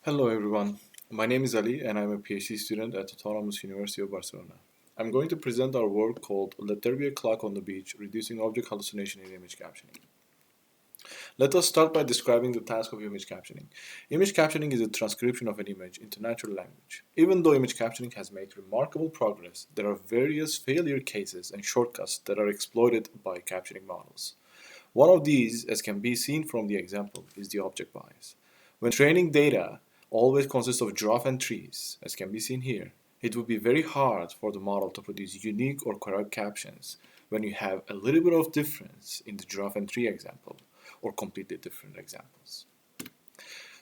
Hello everyone, my name is Ali and I'm a PhD student at Autonomous University of Barcelona. I'm going to present our work called Let There Be a Clock on the Beach, Reducing Object Hallucination in Image Captioning. Let us start by describing the task of image captioning. Image captioning is a transcription of an image into natural language. Even though image captioning has made remarkable progress, there are various failure cases and shortcuts that are exploited by captioning models. One of these, as can be seen from the example, is the object bias. When training data always consists of giraffe and trees, as can be seen here, it would be very hard for the model to produce unique or correct captions when you have a little bit of difference in the giraffe and tree example, or completely different examples.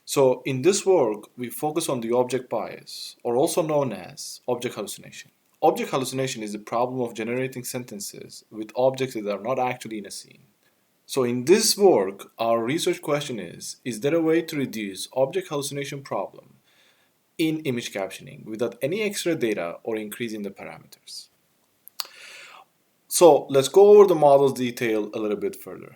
So in this work, we focus on the object bias, or also known as object hallucination. Object hallucination is the problem of generating sentences with objects that are not actually in a scene. So in this work, our research question is there a way to reduce object hallucination problem in image captioning without any extra data or increasing the parameters? So let's go over the model's detail a little bit further.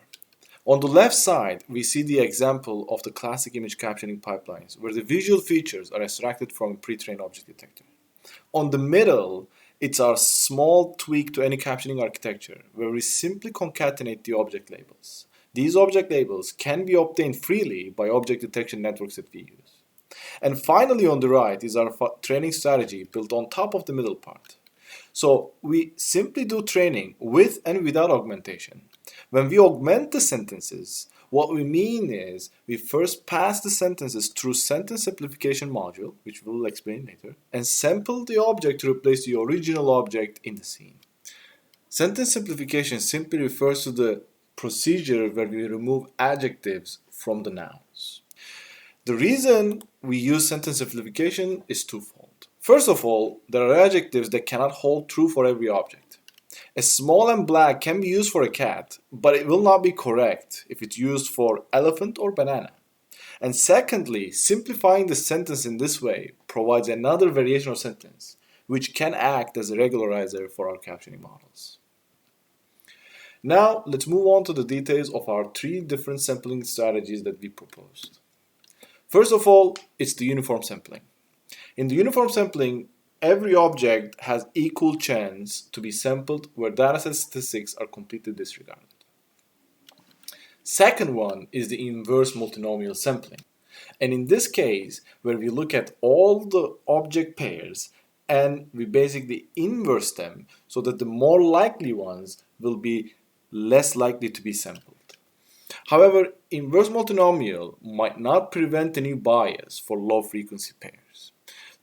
On the left side, we see the example of the classic image captioning pipelines where the visual features are extracted from a pre-trained object detector. On the middle, it's our small tweak to any captioning architecture where we simply concatenate the object labels. These object labels can be obtained freely by object detection networks that we use. And finally on the right is our training strategy built on top of the middle part. So we simply do training with and without augmentation. When we augment the sentences, what we mean is we first pass the sentences through sentence simplification module, which we will explain later, and sample the object to replace the original object in the scene. Sentence simplification simply refers to the procedure where we remove adjectives from the nouns. The reason we use sentence simplification is twofold. First of all, there are adjectives that cannot hold true for every object. A small and black can be used for a cat, but it will not be correct if it's used for elephant or banana. And secondly, simplifying the sentence in this way provides another variation of sentence, which can act as a regularizer for our captioning models. Now, let's move on to the details of our three different sampling strategies that we proposed. First of all, it's the uniform sampling. In the uniform sampling, every object has equal chance to be sampled where dataset statistics are completely disregarded. Second one is the inverse multinomial sampling. And in this case, where we look at all the object pairs and we basically inverse them so that the more likely ones will be less likely to be sampled. However, inverse multinomial might not prevent any bias for low frequency pairs.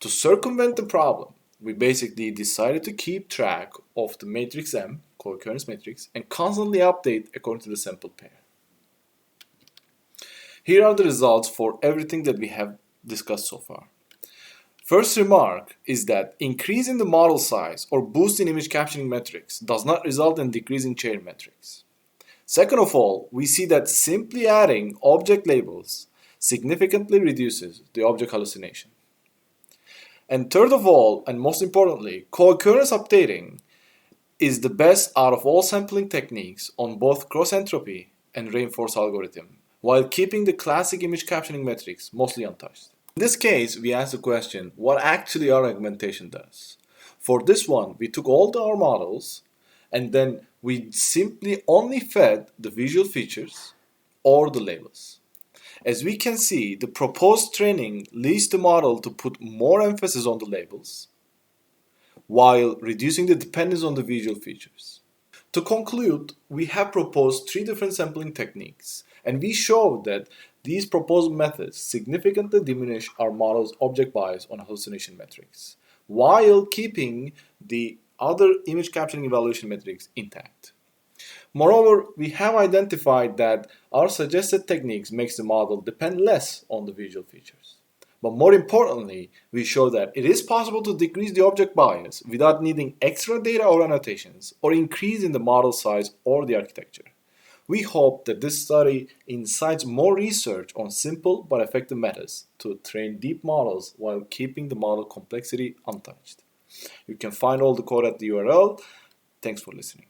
To circumvent the problem, we basically decided to keep track of the matrix M, co-occurrence matrix, and constantly update according to the sample pair. Here are the results for everything that we have discussed so far. First remark is that increasing the model size or boosting image captioning metrics does not result in decreasing chain metrics. Second of all, we see that simply adding object labels significantly reduces the object hallucination. And third of all, and most importantly, co-occurrence updating is the best out of all sampling techniques on both cross-entropy and reinforced algorithm, while keeping the classic image captioning metrics mostly untouched. In this case, we asked the question, what actually our augmentation does? For this one, we took all our models and then we simply only fed the visual features or the labels. As we can see, the proposed training leads the model to put more emphasis on the labels while reducing the dependence on the visual features. To conclude, we have proposed three different sampling techniques, and we showed that these proposed methods significantly diminish our model's object bias on hallucination metrics, while keeping the other image captioning evaluation metrics intact. Moreover, we have identified that our suggested techniques makes the model depend less on the visual features. But more importantly, we show that it is possible to decrease the object bias without needing extra data or annotations or increase in the model size or the architecture. We hope that this study incites more research on simple but effective methods to train deep models while keeping the model complexity untouched. You can find all the code at the URL. Thanks for listening.